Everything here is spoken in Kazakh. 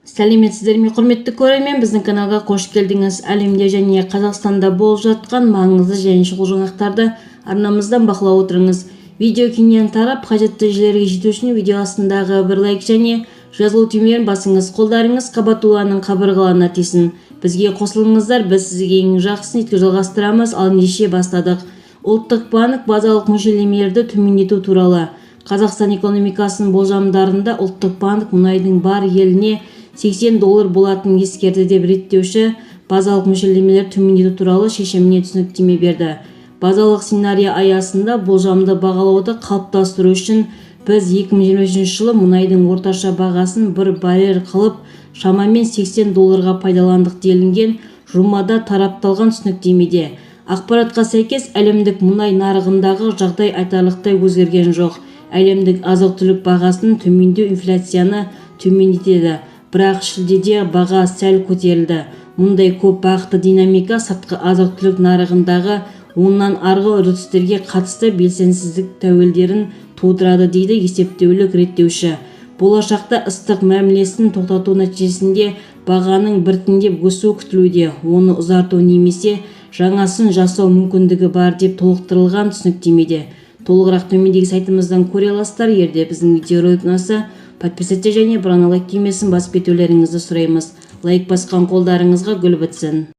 Сәлеметсіздер ме, құрметті көрермен, біздің каналға қош келдіңіз. Әлемде және Қазақстанда болып жатқан маңызды және шұғыл жаңалықтарды арнамыздан бақылап отырыңыз. Видео кеңінен тарап, қажетті жерлерге жету үшін видео астындағы бір лайк және жазылу түймелерін басыңыз. Қолдарыңыз қабатуланың қабырғаларына тисін. Бізге қосылыңыздар, біз сізге ең жақсысын еткізуді жалғастырамыз. Ал ендеше бастадық. Ұлттық банк базалық мөлшерлемелерді төмендету туралы. Қазақстан экономикасының болжамдарында Ұлттық банк мұнайдың бар еліне $80 болатын ескерді деп реттеуші базалық мөлшерлемелер төмендету туралы шешіміне түсініктеме берді. Базалық сценарий аясында болжамды бағалауды қалыптастыру үшін біз 2023 жылы мұнайдың орташа бағасын бір баррель қылып шамамен $80 пайдаландық делінген жұмада тарапталған түсініктемеде. Ақпаратқа сәйкес әлемдік мұнай нарығындағы жағдай айтарлықтай өзгерген жоқ. Әлемдік азық-түлік бағасының төмендеу инфляцияны төмендетеді. Бірақ шілдеде баға сәл көтерілді. Мұндай көп бағытты динамика сыртқы азық-түлік нарығындағы оннан арғы үрдістерге қатысты белсенсіздік тәуелдерін тудырады дейді есептеулік реттеуші. Болашақта ыстық мәмілесін тоқтату нәтижесінде бағаның біртіндеп өсуі күтілуде. Оны ұзарту немесе жаңасын жасау мүмкіндігі бар деп толықтырылған түсініктемеде. Толығырақ төмендегі сайтымыздан көре аласыздар. Егер біздің видеоролик ұнаса, подписаться және бір лайк түймесін басып кетулеріңізді сұраймыз. Лайк басқан қолдарыңызға гүл бітсін.